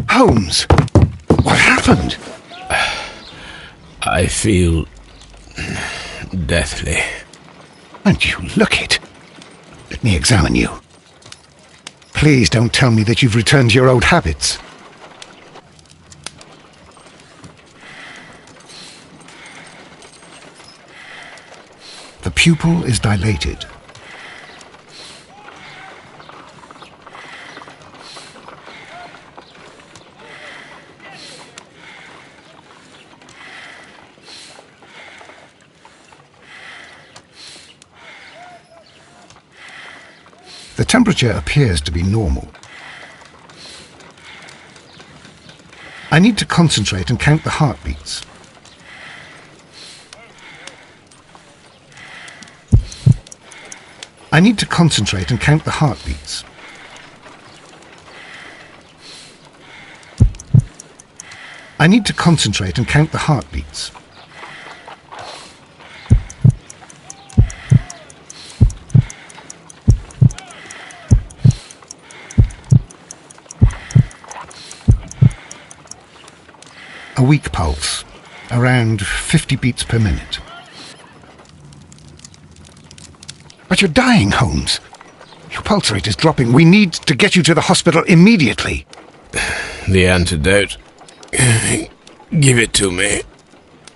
Holmes! What happened? I feel deathly. And you look it. Let me examine you. Please don't tell me that you've returned to your old habits. The pupil is dilated. The temperature appears to be normal. I need to concentrate and count the heartbeats. I need to concentrate and count the heartbeats. I need to concentrate and count the heartbeats. A weak pulse, around 50 beats per minute. But you're dying, Holmes. Your pulse rate is dropping. We need to get you to the hospital immediately. The antidote. Give it to me.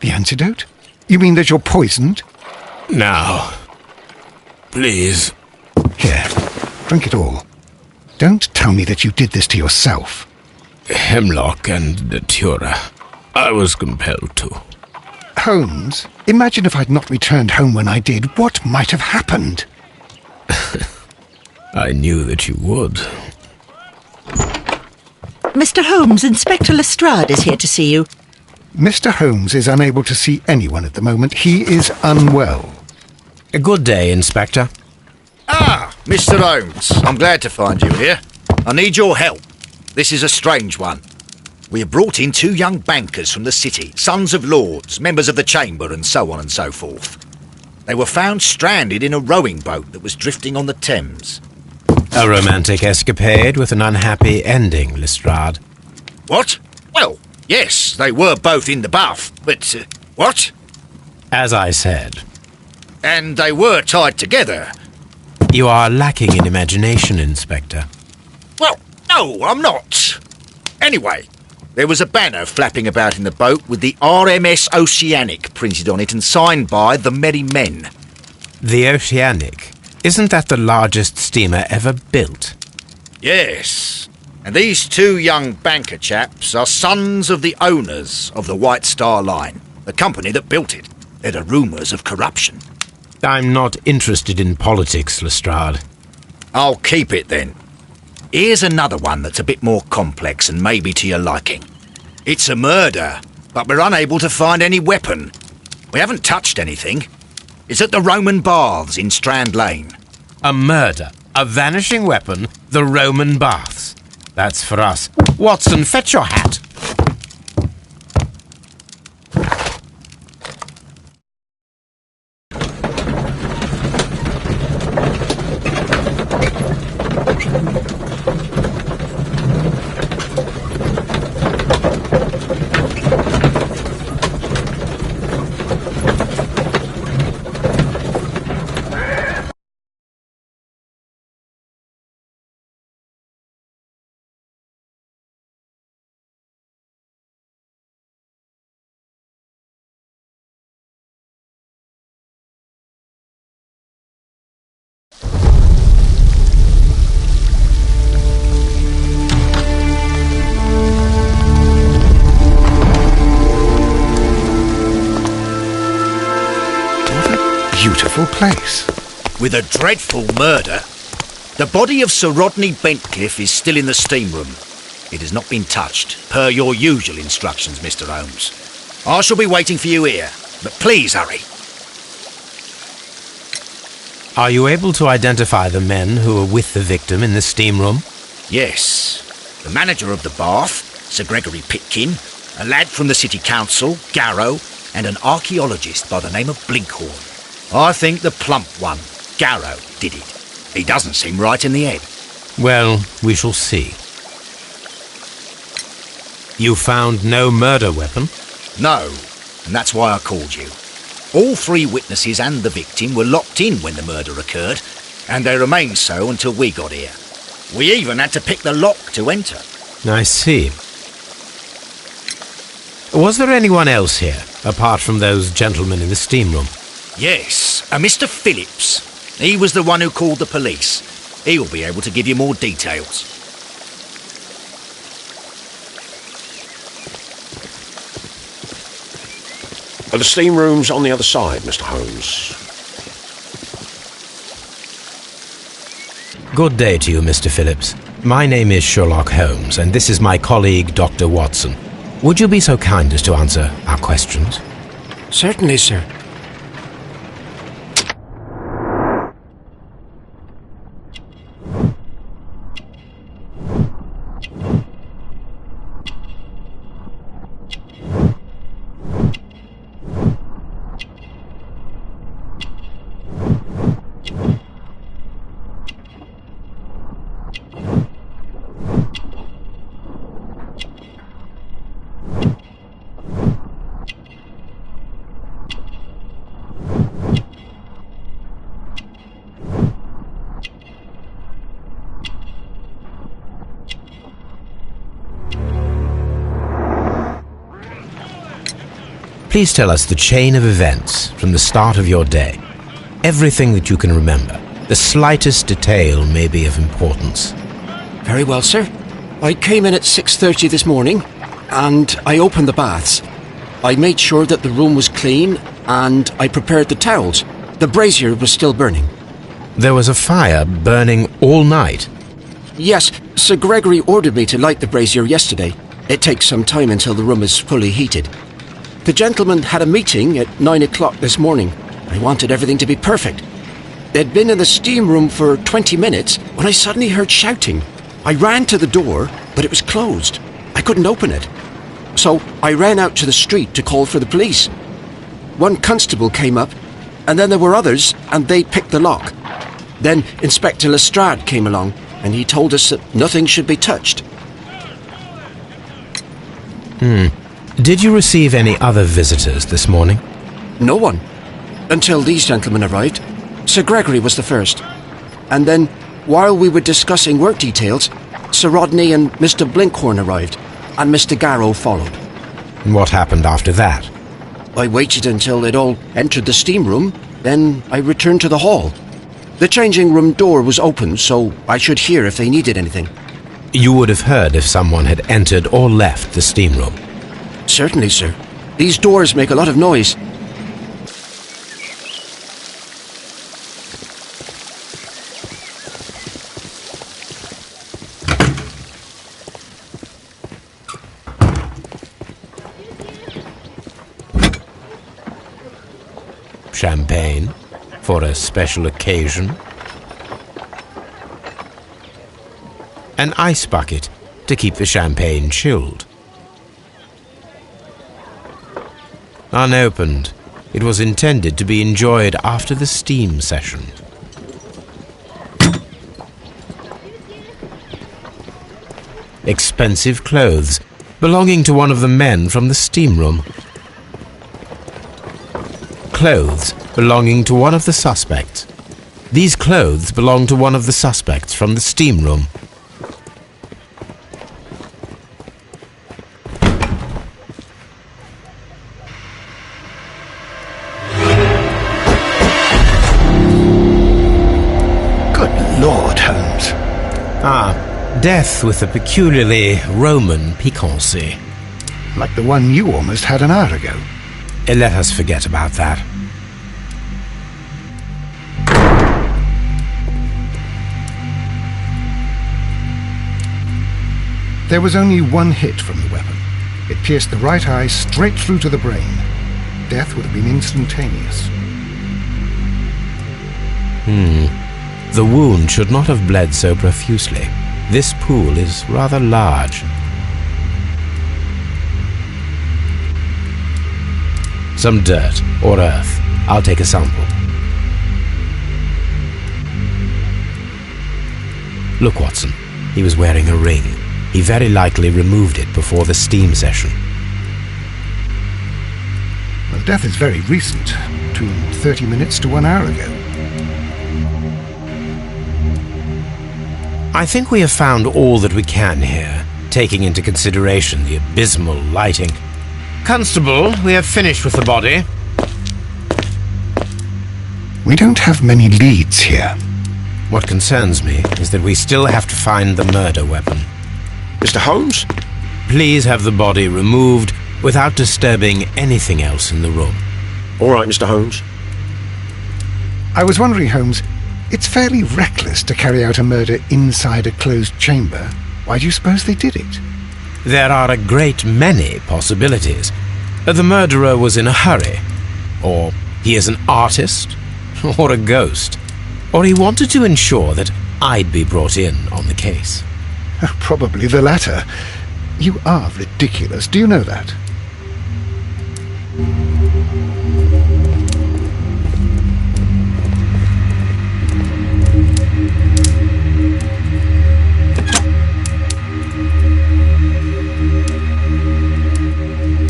The antidote? You mean that you're poisoned? Now. Please. Here, drink it all. Don't tell me that you did this to yourself. Hemlock and Datura. I was compelled to. Holmes, imagine if I'd not returned home when I did. What might have happened? I knew that you would. Mr. Holmes, Inspector Lestrade is here to see you. Mr. Holmes is unable to see anyone at the moment. He is unwell. A good day, Inspector. Ah, Mr. Holmes. I'm glad to find you here. I need your help. This is a strange one. We have brought in 2 young bankers from the city, sons of lords, members of the chamber, and so on and so forth. They were found stranded in a rowing boat that was drifting on the Thames. A romantic escapade with an unhappy ending, Lestrade. What? Well, yes, they were both in the bath, but... what? As I said. And they were tied together. You are lacking in imagination, Inspector. Well, no, I'm not. Anyway, there was a banner flapping about in the boat with the RMS Oceanic printed on it and signed by the Merry Men. The Oceanic? Isn't that the largest steamer ever built? Yes. And these 2 young banker chaps are sons of the owners of the White Star Line, the company that built it. There are rumours of corruption. I'm not interested in politics, Lestrade. I'll keep it then. Here's another one that's a bit more complex and maybe to your liking. It's a murder, but we're unable to find any weapon. We haven't touched anything. It's at the Roman Baths in Strand Lane. A murder, a vanishing weapon, the Roman Baths. That's for us. Watson, fetch your hat. Beautiful place. With a dreadful murder. The body of Sir Rodney Bentcliffe is still in the steam room. It has not been touched, per your usual instructions, Mr. Holmes. I shall be waiting for you here, but please hurry. Are you able to identify the men who were with the victim in the steam room? Yes. The manager of the bath, Sir Gregory Pitkin, a lad from the City Council, Garrow, and an archaeologist by the name of Blinkhorn. I think the plump one, Garrow, did it. He doesn't seem right in the head. Well, we shall see. You found no murder weapon? No, and that's why I called you. All three witnesses and the victim were locked in when the murder occurred, and they remained so until we got here. We even had to pick the lock to enter. I see. Was there anyone else here, apart from those gentlemen in the steam room? Yes, a Mr. Phillips. He was the one who called the police. He'll be able to give you more details. The steam room's on the other side, Mr. Holmes. Good day to you, Mr. Phillips. My name is Sherlock Holmes, and this is my colleague, Dr. Watson. Would you be so kind as to answer our questions? Certainly, sir. Please tell us the chain of events from the start of your day. Everything that you can remember. The slightest detail may be of importance. Very well, sir. I came in at 6:30 this morning, and I opened the baths. I made sure that the room was clean, and I prepared the towels. The brazier was still burning. There was a fire burning all night. Yes, Sir Gregory ordered me to light the brazier yesterday. It takes some time until the room is fully heated. The gentleman had a meeting at 9 o'clock this morning. I wanted everything to be perfect. They'd been in the steam room for 20 minutes when I suddenly heard shouting. I ran to the door, but it was closed. I couldn't open it. So I ran out to the street to call for the police. One constable came up, and then there were others, and they picked the lock. Then Inspector Lestrade came along, and he told us that nothing should be touched. Did you receive any other visitors this morning? No one. Until these gentlemen arrived. Sir Gregory was the first. And then, while we were discussing work details, Sir Rodney and Mr. Blinkhorn arrived, and Mr. Garrow followed. And what happened after that? I waited until they'd all entered the steam room, then I returned to the hall. The changing room door was open, so I should hear if they needed anything. You would have heard if someone had entered or left the steam room. Certainly, sir. These doors make a lot of noise. Champagne for a special occasion. An ice bucket to keep the champagne chilled. Unopened, it was intended to be enjoyed after the steam session. Expensive clothes belonging to one of the men from the steam room. Clothes belonging to one of the suspects. These clothes belong to one of the suspects from the steam room. Lord, Holmes. Death with a peculiarly Roman piquancy. Like the one you almost had an hour ago. Let us forget about that. There was only one hit from the weapon. It pierced the right eye straight through to the brain. Death would have been instantaneous. The wound should not have bled so profusely. This pool is rather large. Some dirt or earth. I'll take a sample. Look, Watson. He was wearing a ring. he very likely removed it before the steam session. Well, death is very recent, between 30 minutes to 1 hour ago. I think we have found all that we can here, taking into consideration the abysmal lighting. Constable, we have finished with the body. We don't have many leads here. What concerns me is that we still have to find the murder weapon. Mr. Holmes? Please have the body removed without disturbing anything else in the room. All right, Mr. Holmes. I was wondering, Holmes, it's fairly reckless to carry out a murder inside a closed chamber. Why do you suppose they did it? There are a great many possibilities. The murderer was in a hurry, or he is an artist, or a ghost, or he wanted to ensure that I'd be brought in on the case. Probably the latter. You are ridiculous, do you know that?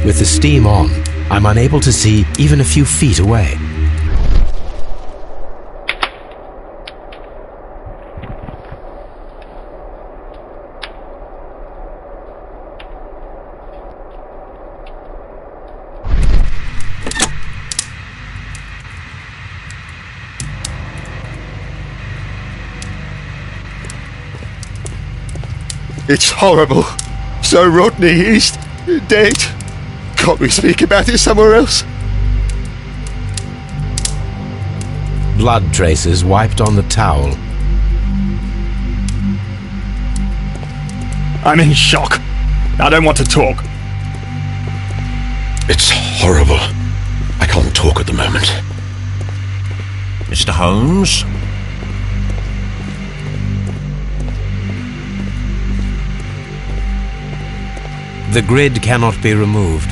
With the steam on, I'm unable to see even a few feet away. It's horrible. So Rodney is dead. Can't we speak about it somewhere else? Blood traces wiped on the towel. I'm in shock. I don't want to talk. It's horrible. I can't talk at the moment. Mr. Holmes? The grid cannot be removed.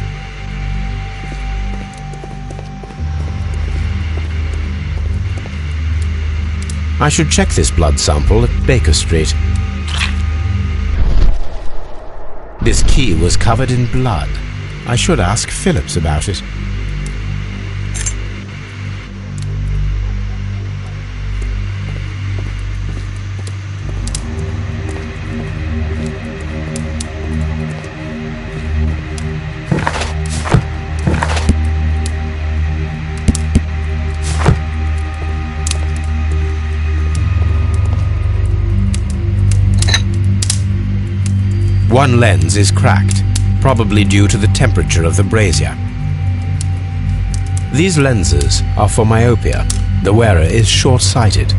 I should check this blood sample at Baker Street. This key was covered in blood. I should ask Phillips about it. One lens is cracked, probably due to the temperature of the brazier. These lenses are for myopia. The wearer is short-sighted.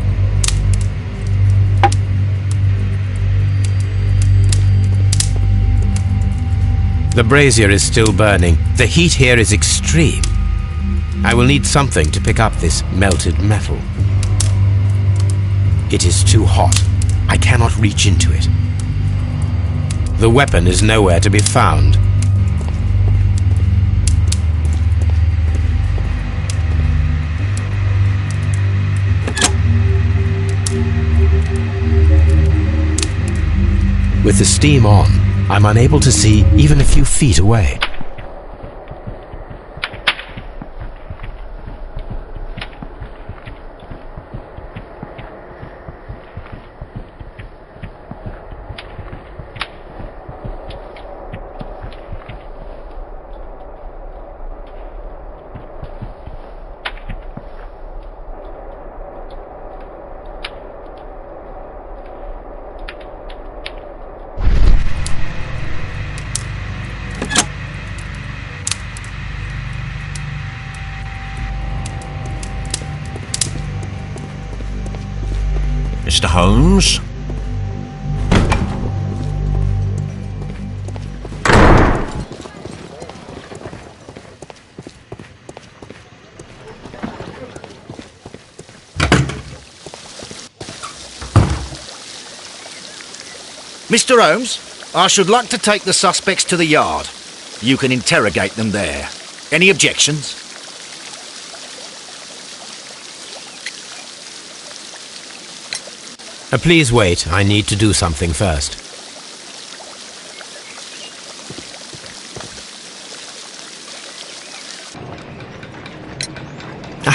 The brazier is still burning. The heat here is extreme. I will need something to pick up this melted metal. It is too hot. I cannot reach into it. The weapon is nowhere to be found. With the steam on, I'm unable to see even a few feet away. Mr. Holmes? Mr. Holmes, I should like to take the suspects to the yard. You can interrogate them there. Any objections? Please wait. I need to do something first.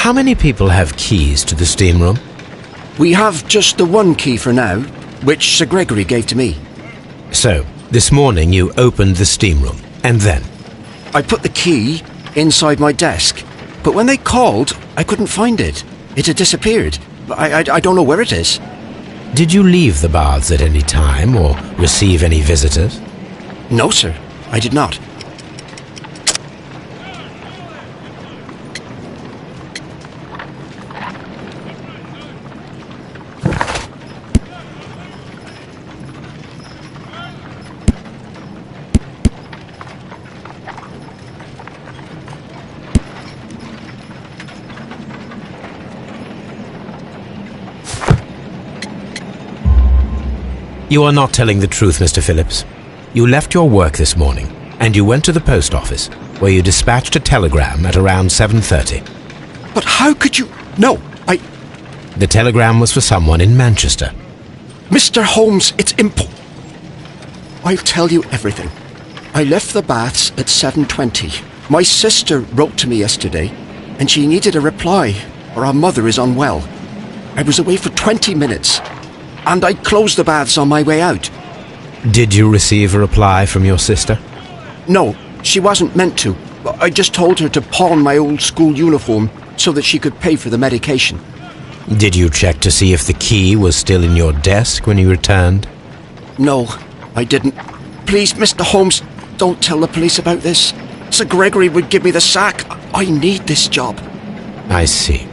How many people have keys to the steam room? We have just the one key for now, which Sir Gregory gave to me. So, this morning you opened the steam room, and then? I put the key inside my desk, but when they called, I couldn't find it. It had disappeared. I don't know where it is. Did you leave the baths at any time or receive any visitors? No, sir, I did not. You are not telling the truth, Mr. Phillips. You left your work this morning, and you went to the post office, where you dispatched a telegram at around 7:30. But how could you... No, The telegram was for someone in Manchester. Mr. Holmes, it's I'll tell you everything. I left the baths at 7:20. My sister wrote to me yesterday, and she needed a reply, or our mother is unwell. I was away for 20 minutes, and I closed the baths on my way out. Did you receive a reply from your sister? No, she wasn't meant to. I just told her to pawn my old school uniform so that she could pay for the medication. Did you check to see if the key was still in your desk when you returned? No, I didn't. Please, Mr. Holmes, don't tell the police about this. Sir Gregory would give me the sack. I need this job. I see.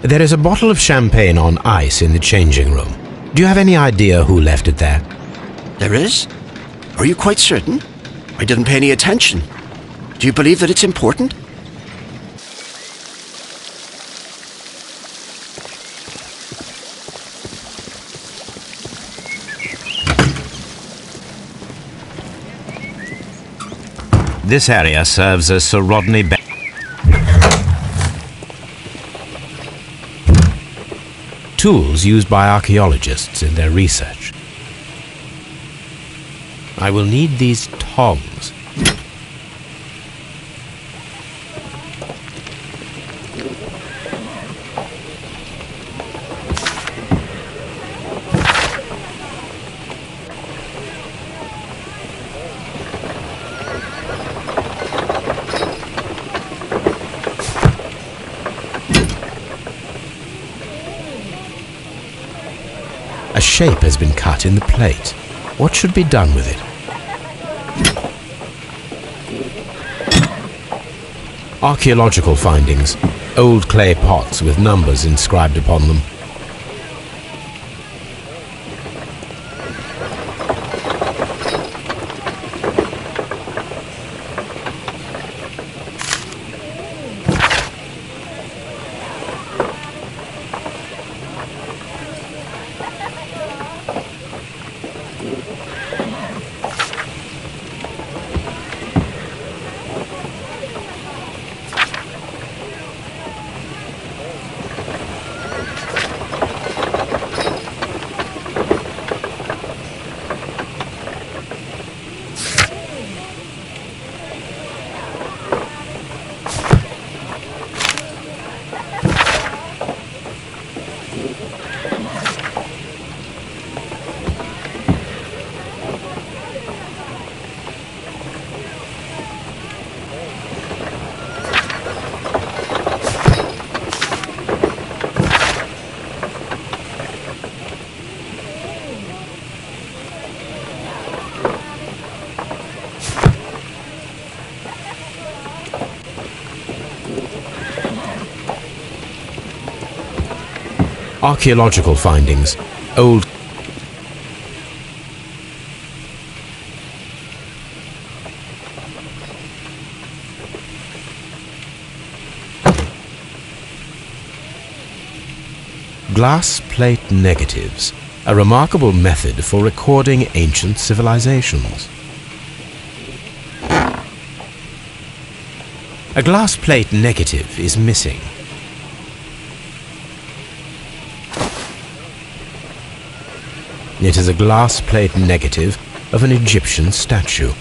There is a bottle of champagne on ice in the changing room. Do you have any idea who left it there? There is? Are you quite certain? I didn't pay any attention. Do you believe that it's important? This area serves as Sir Rodney tools used by archaeologists in their research. I will need these tongs. A shape has been cut in the plate. What should be done with it? Archaeological findings. Old clay pots with numbers inscribed upon them. Archaeological findings. Old glass plate negatives, a remarkable method for recording ancient civilizations. A glass plate negative is missing. It is a glass plate negative of an Egyptian statue.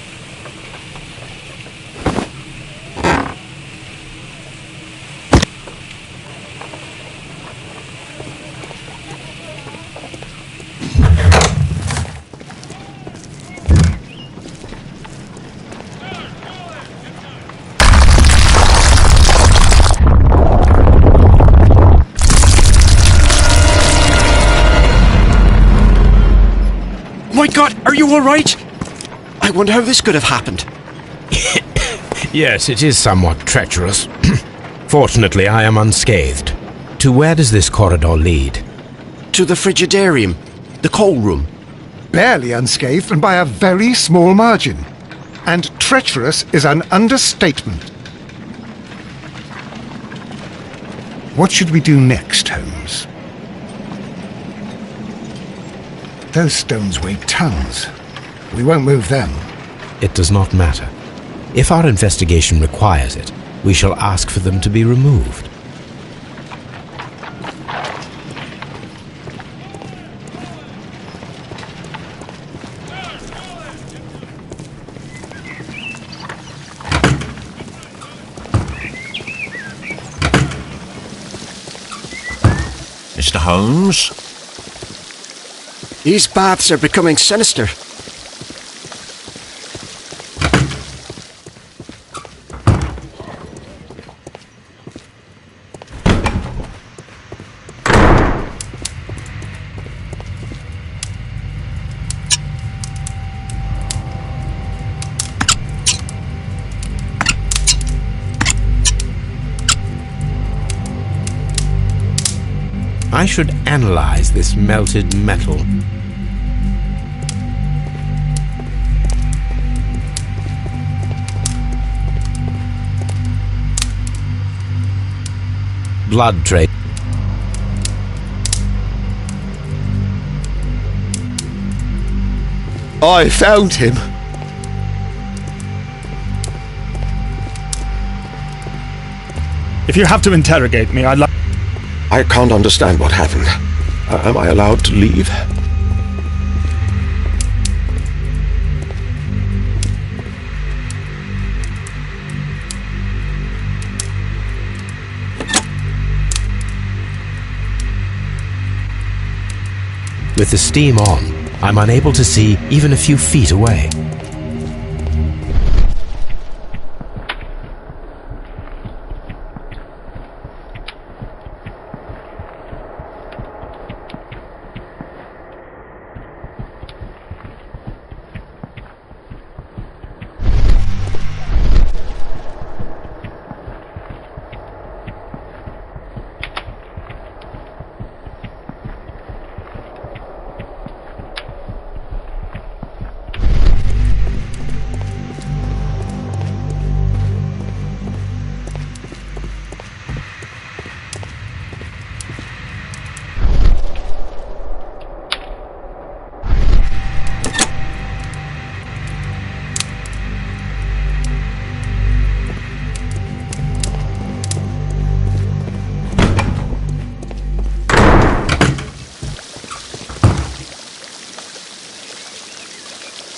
you all right? I wonder how this could have happened. Yes, it is somewhat treacherous. Fortunately, I am unscathed. To where does this corridor lead? To the frigidarium, the coal room. Barely unscathed and by a very small margin. And treacherous is an understatement. What should we do next, Holmes? Those stones weigh tons. We won't move them. It does not matter. If our investigation requires it, we shall ask for them to be removed. Mr. Holmes? These baths are becoming sinister. I should analyze this melted metal. Blood trace. I found him. If you have to interrogate me, I'd like... I can't understand what happened. Am I allowed to leave? With the steam on, I'm unable to see even a few feet away.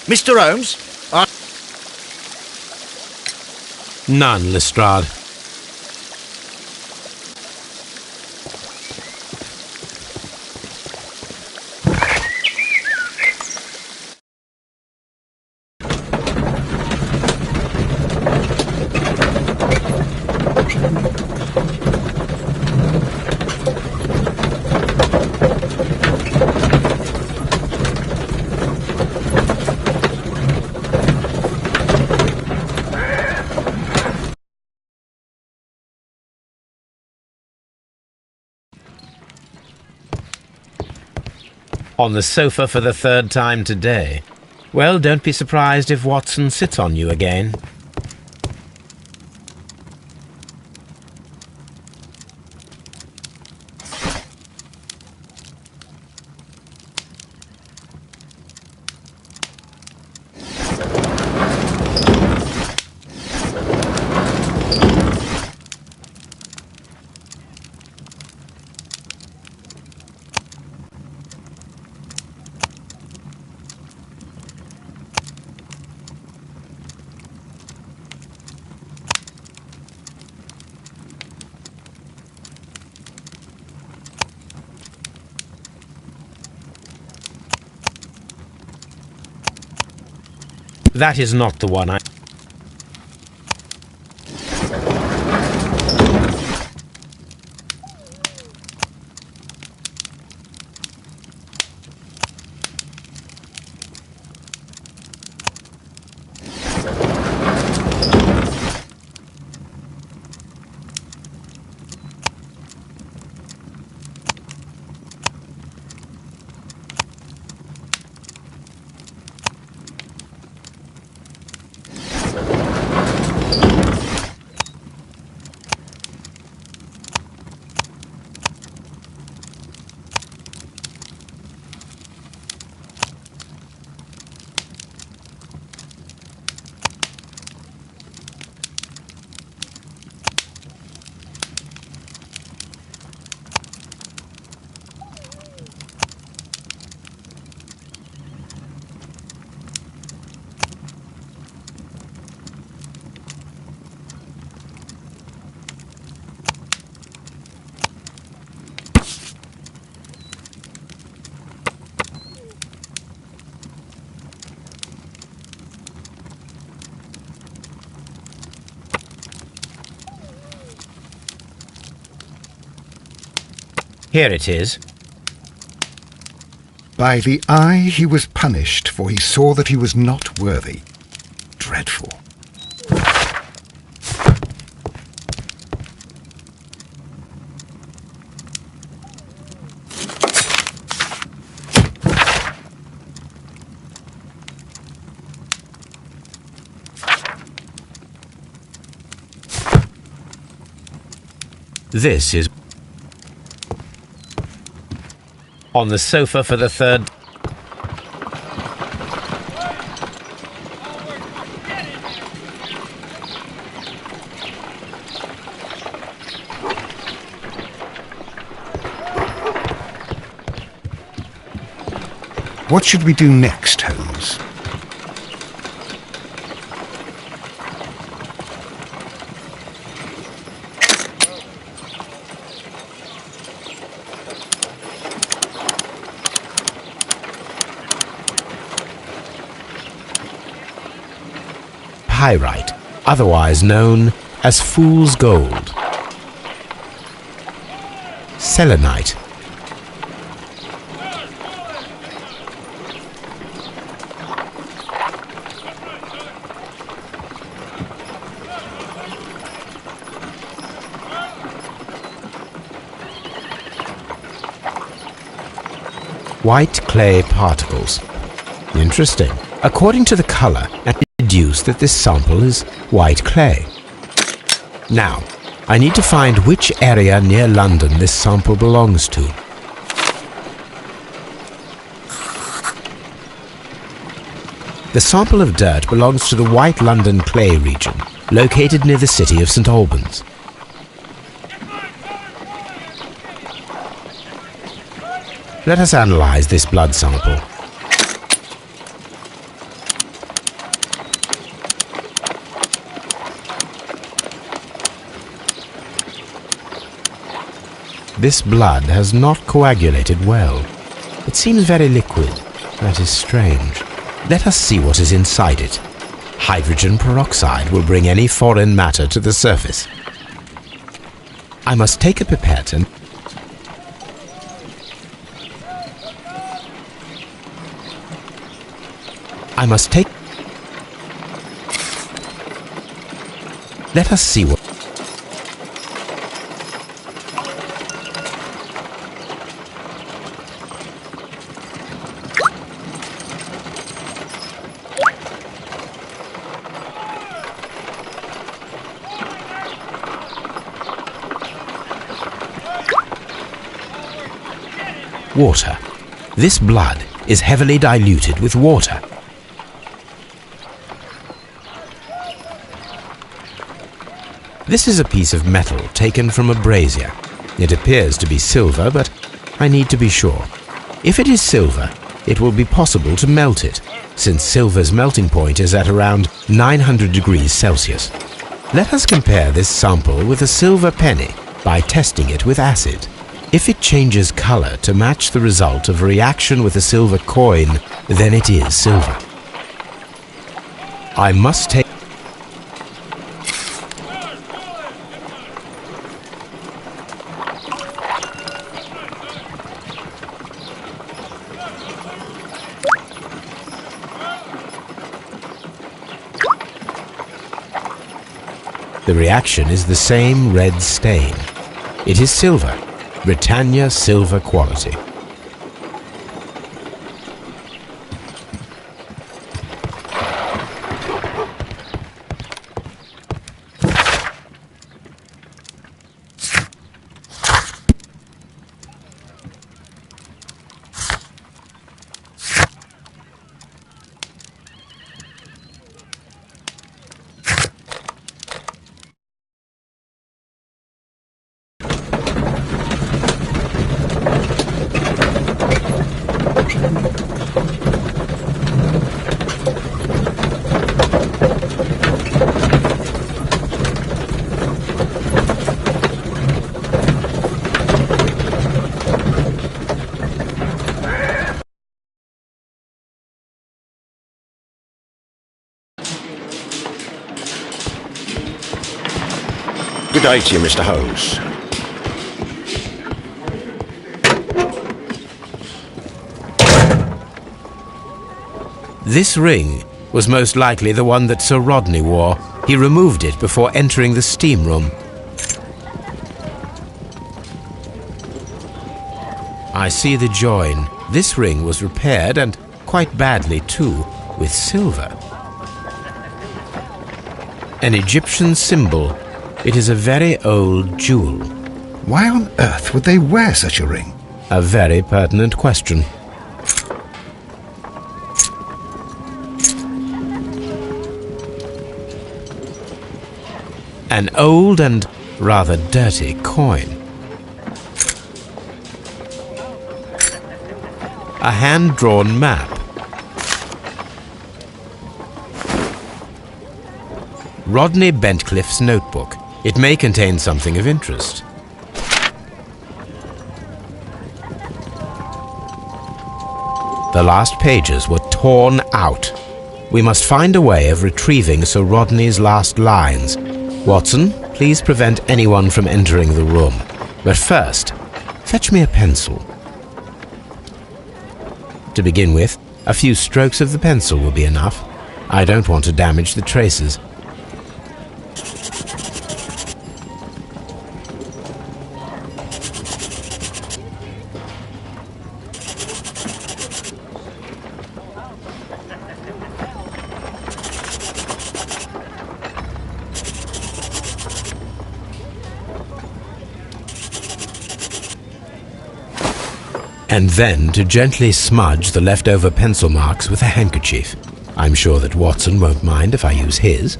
Mr. Holmes? None, Lestrade. On the sofa for the third time today. Well, don't be surprised if Watson sits on you again. That is not the one I... Here it is. By the eye he was punished, for he saw that he was not worthy. Dreadful. This is on the sofa for the third. What should we do next, Holmes? Pyrite, otherwise known as fool's gold. Selenite. White clay particles. Interesting. According to the color, I deduce that this sample is white clay. Now, I need to find which area near London this sample belongs to. The sample of dirt belongs to the White London clay region, located near the city of St Albans. Let us analyze this blood sample. This blood has not coagulated well. It seems very liquid. That is strange. Let us see what is inside it. Hydrogen peroxide will bring any foreign matter to the surface. I must take a pipette and Let us see what... Water. This blood is heavily diluted with water. This is a piece of metal taken from a brazier. It appears to be silver, but I need to be sure. If it is silver, it will be possible to melt it, since silver's melting point is at around 900 degrees Celsius. Let us compare this sample with a silver penny by testing it with acid. If it changes color to match the result of a reaction with a silver coin, then it is silver. I must take... The reaction is the same red stain. It is silver, Britannia silver quality. Good day to you, Mr. Holmes. This ring was most likely the one that Sir Rodney wore. He removed it before entering the steam room. I see the join. This ring was repaired, and quite badly too, with silver. An Egyptian symbol. It is a very old jewel. Why on earth would they wear such a ring? A very pertinent question. An old and rather dirty coin. A hand-drawn map. Rodney Bentcliffe's notebook. It may contain something of interest. The last pages were torn out. We must find a way of retrieving Sir Rodney's last lines. Watson, please prevent anyone from entering the room. But first, fetch me a pencil. To begin with, a few strokes of the pencil will be enough. I don't want to damage the traces. And then to gently smudge the leftover pencil marks with a handkerchief. I'm sure that Watson won't mind if I use his.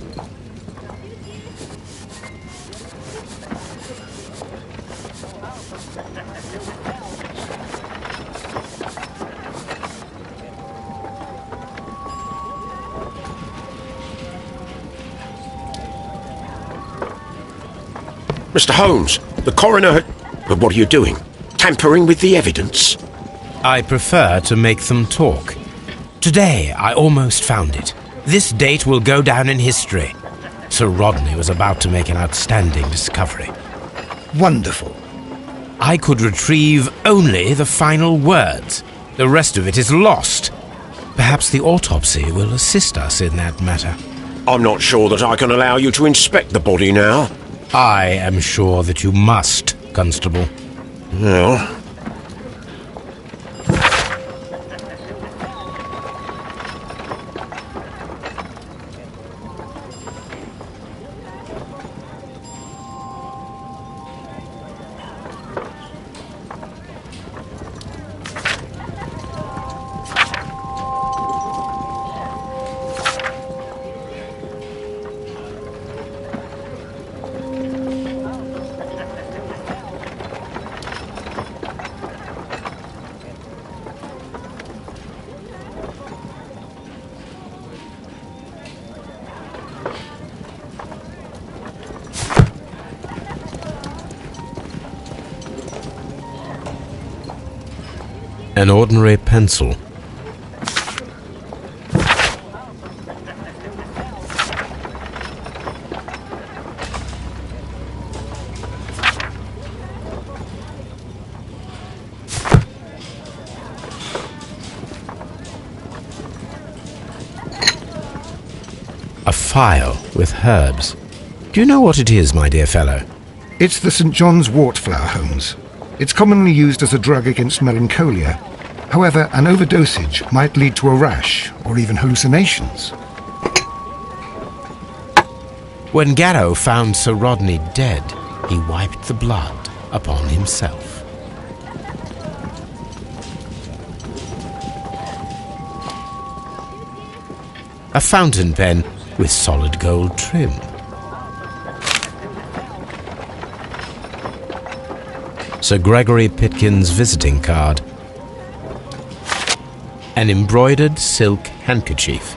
Mr. Holmes, the coroner... But what are you doing? Tampering with the evidence? I prefer to make them talk. Today, I almost found it. This date will go down in history. Sir Rodney was about to make an outstanding discovery. Wonderful. I could retrieve only the final words. The rest of it is lost. Perhaps the autopsy will assist us in that matter. I'm not sure that I can allow you to inspect the body now. I am sure that you must, Constable. Well... An ordinary pencil. A file with herbs. Do you know what it is, my dear fellow? It's the St. John's wort flower, Holmes. It's commonly used as a drug against melancholia. However, an overdosage might lead to a rash or even hallucinations. When Garrow found Sir Rodney dead, he wiped the blood upon himself. A fountain pen with solid gold trim. Sir Gregory Pitkin's visiting card. An embroidered silk handkerchief.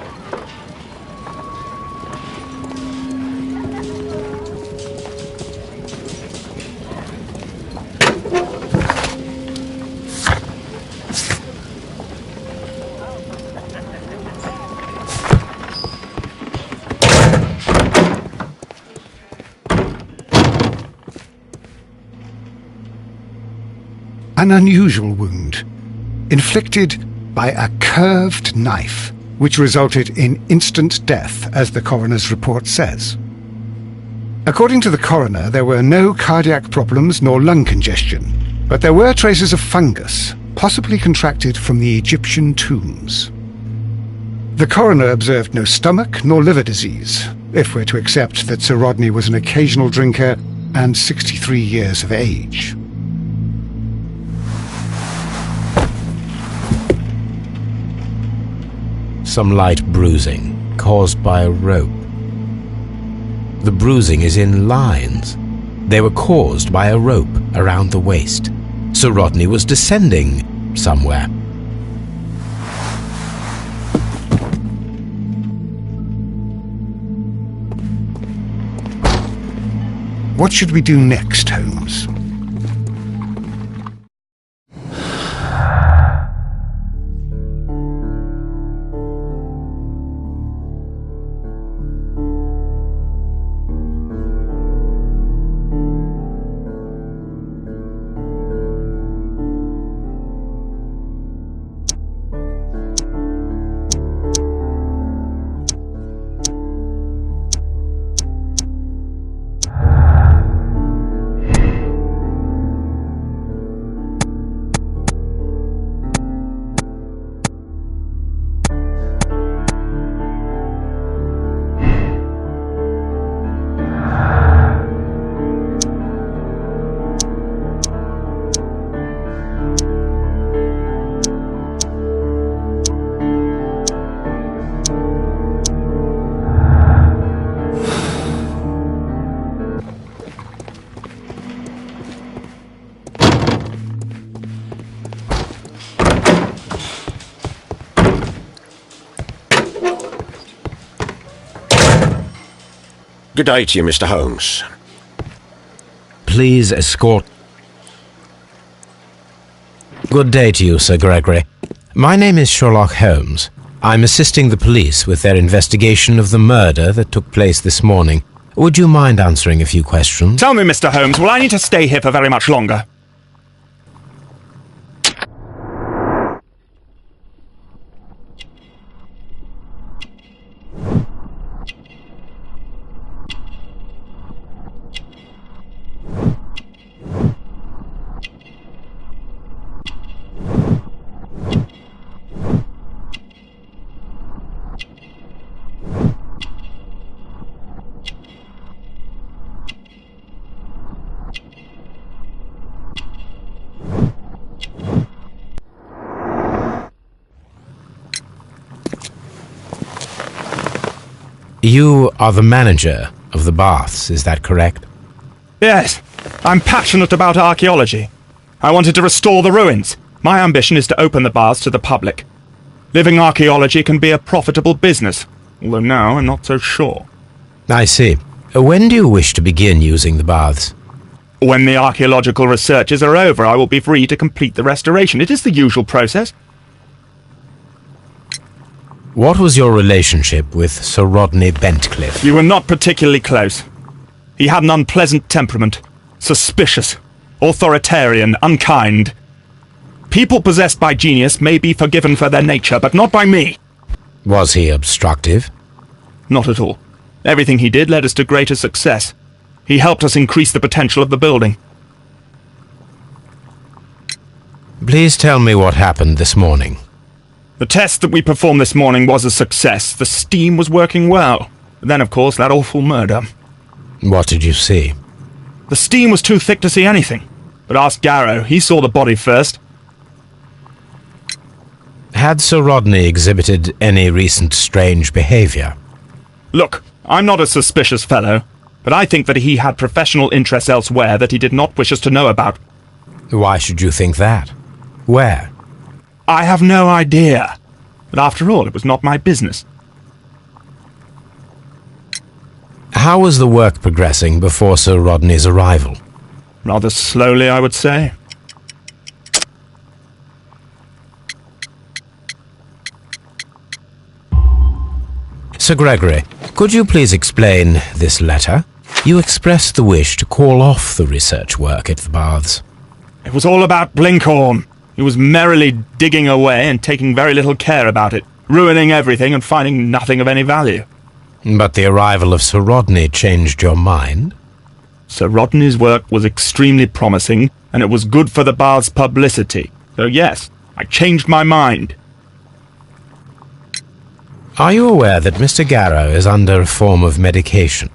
An unusual wound, inflicted by a curved knife. which resulted in instant death, as the coroner's report says. According to the coroner, there were no cardiac problems nor lung congestion, but there were traces of fungus, possibly contracted from the Egyptian tombs. The coroner observed no stomach nor liver disease, if we're to accept that Sir Rodney was an occasional drinker and 63 years of age. Some light bruising caused by a rope. The bruising is in lines. They were caused by a rope around the waist. Sir Rodney was descending somewhere. What should we do next, Holmes? Good day to you, Mr. Holmes. Please escort... Good day to you, Sir Gregory. My name is Sherlock Holmes. I'm assisting the police with their investigation of the murder that took place this morning. Would you mind answering a few questions? Tell me, Mr. Holmes, will I need to stay here for very much longer? You are the manager of the baths, is that correct? Yes, I'm passionate about archaeology. I wanted to restore the ruins. My ambition is to open the baths to the public. Living archaeology can be a profitable business, although now I'm not so sure. I see. When do you wish to begin using the baths? When the archaeological researches are over, I will be free to complete the restoration. It is the usual process. What was your relationship with Sir Rodney Bentcliffe? We were not particularly close. He had an unpleasant temperament. Suspicious, authoritarian, unkind. People possessed by genius may be forgiven for their nature, but not by me. Was he obstructive? Not at all. Everything he did led us to greater success. He helped us increase the potential of the building. Please tell me what happened this morning. The test that we performed this morning was a success. The steam was working well. Then, of course, that awful murder. What did you see? The steam was too thick to see anything. But ask Garrow. He saw the body first. Had Sir Rodney exhibited any recent strange behavior? Look, I'm not a suspicious fellow, but I think that he had professional interests elsewhere that he did not wish us to know about. Why should you think that? Where? I have no idea. But after all, it was not my business. How was the work progressing before Sir Rodney's arrival? Rather slowly, I would say. Sir Gregory, could you please explain this letter? You expressed the wish to call off the research work at the baths. It was all about Blinkhorn. He was merrily digging away and taking very little care about it. ruining everything and finding nothing of any value. But the arrival of Sir Rodney changed your mind? Sir Rodney's work was extremely promising, and it was good for the bath's publicity. So yes, I changed my mind. Are you aware that Mr. Garrow is under a form of medication?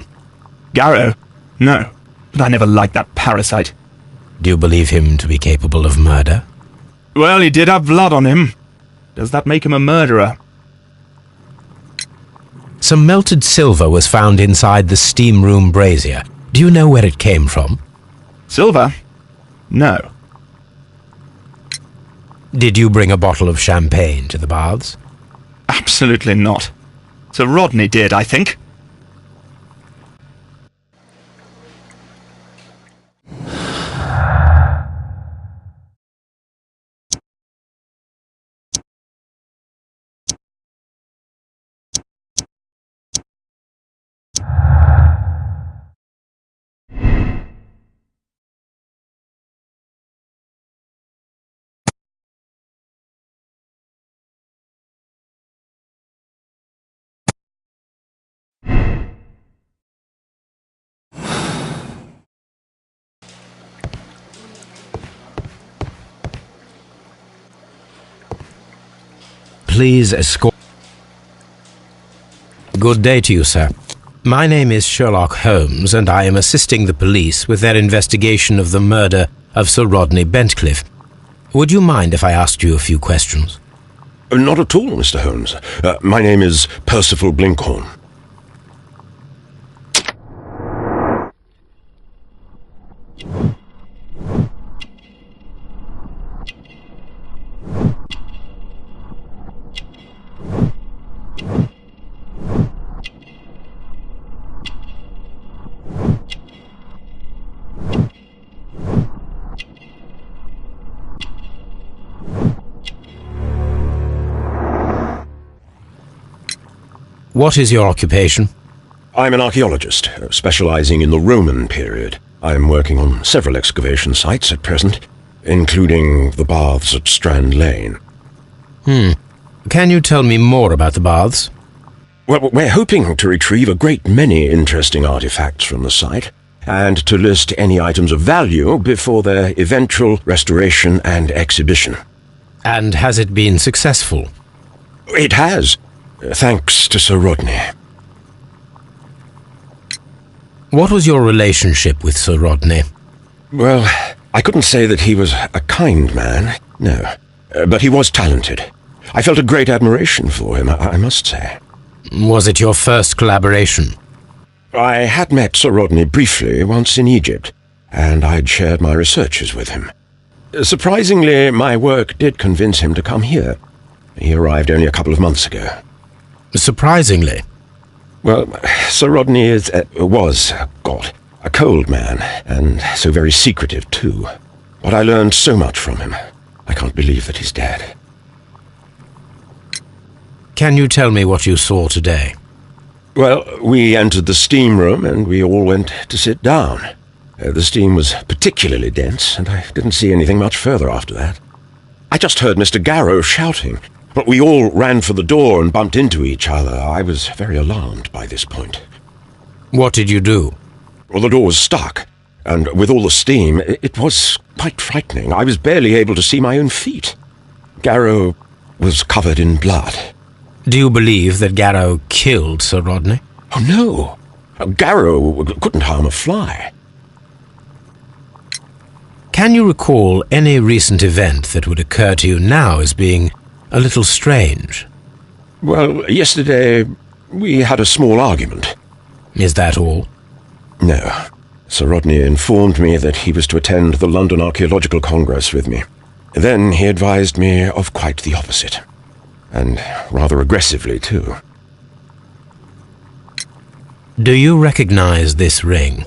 Garrow? No, but I never liked that parasite. Do you believe him to be capable of murder? Well, he did have blood on him. Does that make him a murderer? Some melted silver was found inside the steam room brazier. Do you know where it came from? Silver? No. Did you bring a bottle of champagne to the baths? Absolutely not. Sir Rodney did, I think. Please escort... Good day to you, sir. My name is Sherlock Holmes, and I am assisting the police with their investigation of the murder of Sir Rodney Bentcliffe. Would you mind if I asked you a few questions? Not at all, Mr. Holmes. My name is Percival Blinkhorn. What is your occupation? I'm an archaeologist, specializing in the Roman period. I'm working on several excavation sites at present, including the baths at Strand Lane. Can you tell me more about the baths? Well, we're hoping to retrieve a great many interesting artifacts from the site, and to list any items of value before their eventual restoration and exhibition. And has it been successful? It has, thanks to Sir Rodney. What was your relationship with Sir Rodney? Well, I couldn't say that he was a kind man, no. But he was talented. I felt a great admiration for him, I must say. Was it your first collaboration? I had met Sir Rodney briefly once in Egypt, and I'd shared my researches with him. Surprisingly, my work did convince him to come here. He arrived only a couple of months ago. Surprisingly? Well, Sir Rodney was a cold man, and so very secretive too. But I learned so much from him. I can't believe that he's dead. Can you tell me what you saw today? Well, we entered the steam room and we all went to sit down. The steam was particularly dense, and I didn't see anything much further after that. I just heard Mr. Garrow shouting, but we all ran for the door and bumped into each other. I was very alarmed by this point. What did you do? Well, the door was stuck, and with all the steam, it was quite frightening. I was barely able to see my own feet. Garrow was covered in blood. Do you believe that Garrow killed Sir Rodney? Oh, no. Garrow couldn't harm a fly. Can you recall any recent event that would occur to you now as being a little strange? Well, yesterday we had a small argument. Is that all? No. Sir Rodney informed me that he was to attend the London Archaeological Congress with me. Then he advised me of quite the opposite. And rather aggressively, too. Do you recognize this ring?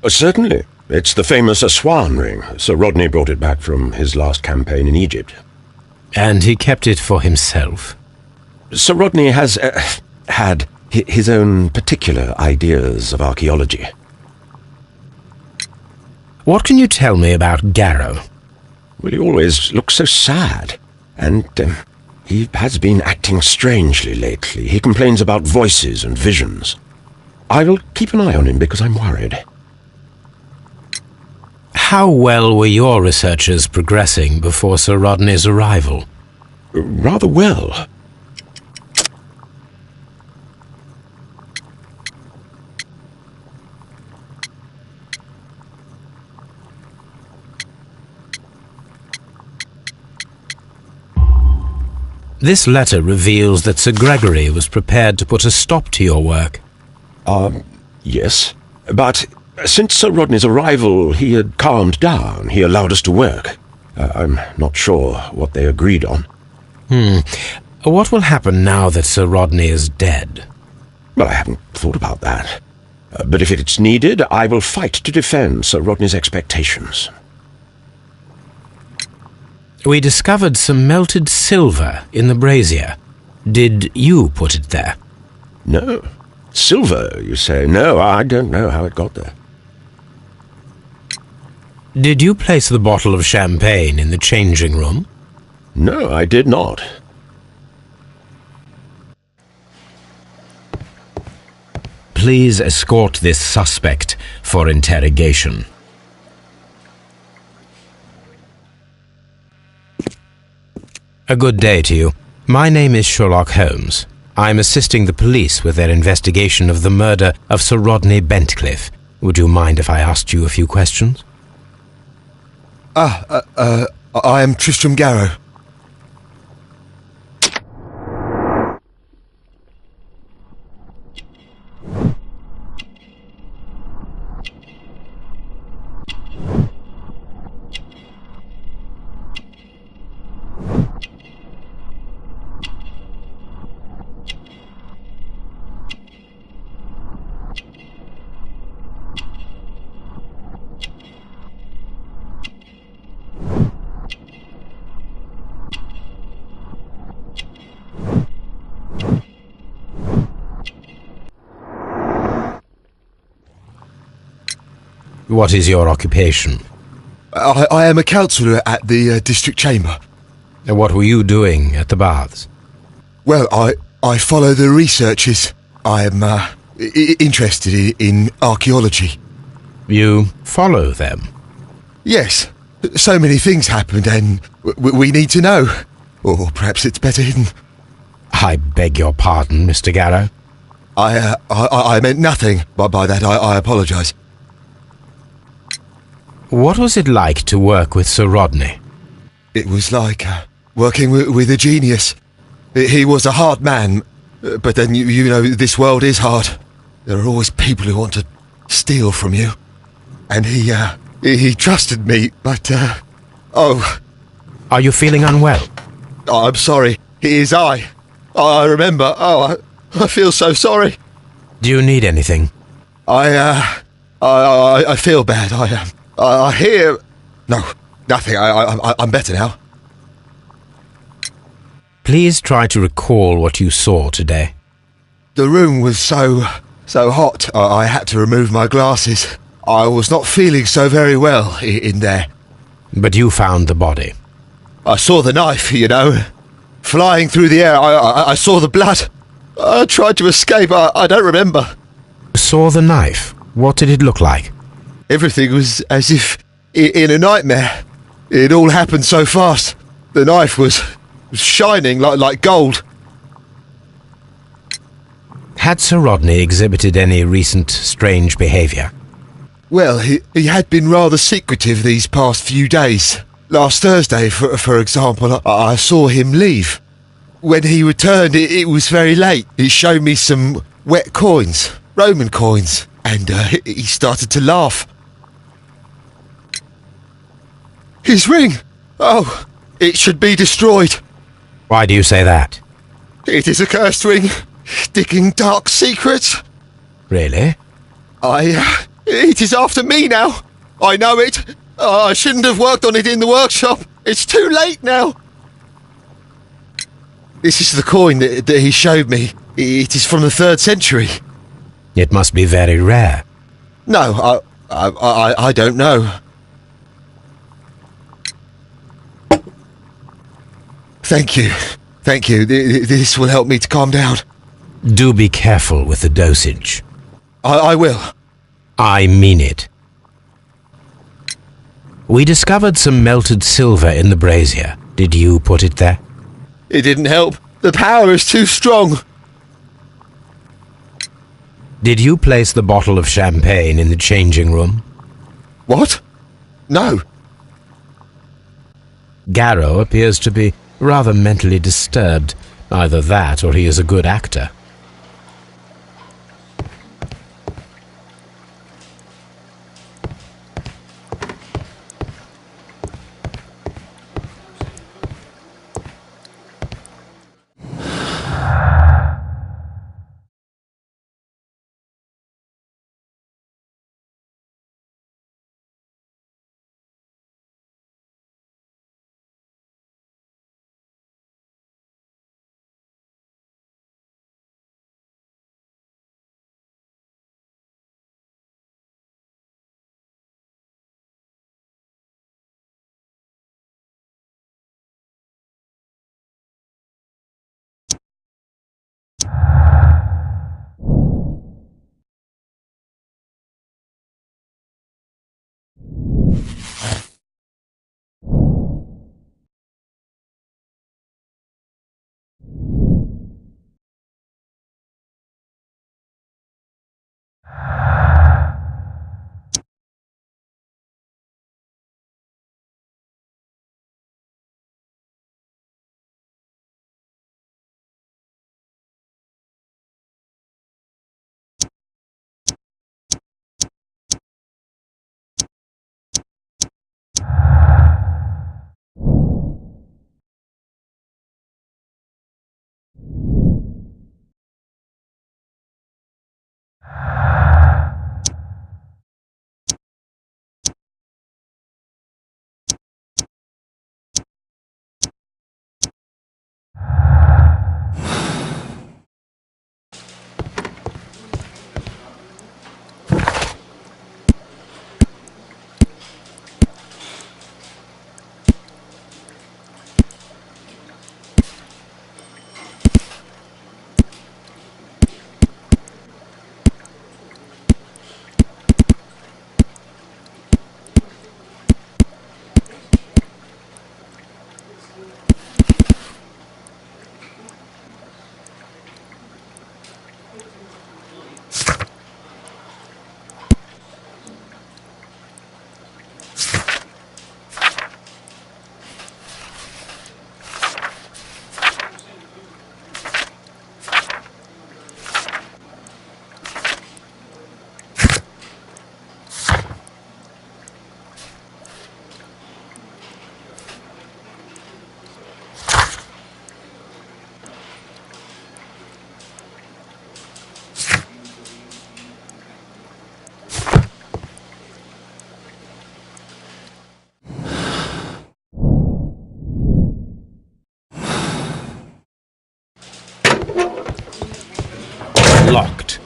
Certainly. It's the famous Aswan ring. Sir Rodney brought it back from his last campaign in Egypt. And he kept it for himself? Sir Rodney has had his own particular ideas of archaeology. What can you tell me about Garrow? Well, he always looked so sad. And He has been acting strangely lately. He complains about voices and visions. I will keep an eye on him because I'm worried. How well were your researchers progressing before Sir Rodney's arrival? Rather well. This letter reveals that Sir Gregory was prepared to put a stop to your work. Yes. But since Sir Rodney's arrival, he had calmed down. He allowed us to work. I'm not sure what they agreed on. What will happen now that Sir Rodney is dead? Well, I haven't thought about that. But if it's needed, I will fight to defend Sir Rodney's expectations. We discovered some melted silver in the brazier. Did you put it there? No. Silver, you say? No, I don't know how it got there. Did you place the bottle of champagne in the changing room? No, I did not. Please escort this suspect for interrogation. A good day to you. My name is Sherlock Holmes. I'm assisting the police with their investigation of the murder of Sir Rodney Bentcliffe. Would you mind if I asked you a few questions? I am Tristram Garrow. What is your occupation? I am a counsellor at the district chamber. What were you doing at the baths? Well, I follow the researchers. I am interested in archaeology. You follow them? Yes. So many things happened and we need to know. Or perhaps it's better hidden. I beg your pardon, Mr. Garrow. I meant nothing by that. I apologise. What was it like to work with Sir Rodney? It was like working with a genius. He was a hard man, but then you know this world is hard. There are always people who want to steal from you. And he trusted me, but Are you feeling unwell? I'm sorry. It is I remember. I feel so sorry. Do you need anything? I feel bad. I hear... No, nothing. I'm better now. Please try to recall what you saw today. The room was so hot, I had to remove my glasses. I was not feeling so very well in there. But you found the body. I saw the knife, you know, flying through the air. I saw the blood. I tried to escape. I don't remember. Saw the knife? What did it look like? Everything was as if in a nightmare. It all happened so fast. The knife was shining like gold. Had Sir Rodney exhibited any recent strange behaviour? Well, he had been rather secretive these past few days. Last Thursday, for example, I saw him leave. When he returned, it was very late. He showed me some wet coins, Roman coins, and he started to laugh. His ring! Oh, it should be destroyed. Why do you say that? It is a cursed ring, digging dark secrets. Really? It is after me now. I know it. I shouldn't have worked on it in the workshop. It's too late now. This is the coin that he showed me. It is from the 3rd century. It must be very rare. No, I don't know. Thank you. Thank you. This will help me to calm down. Do be careful with the dosage. I will. I mean it. We discovered some melted silver in the brazier. Did you put it there? It didn't help. The power is too strong. Did you place the bottle of champagne in the changing room? What? No. Garrow appears to be rather mentally disturbed. Either that or he is a good actor. Locked.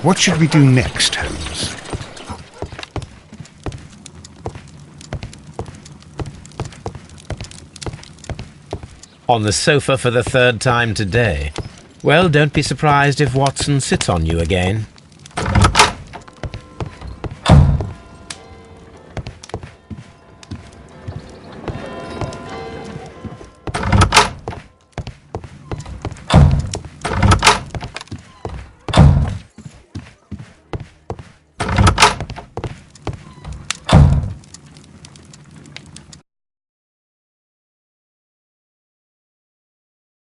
What should we do next, Holmes? On the sofa for the third time today. Well, don't be surprised if Watson sits on you again.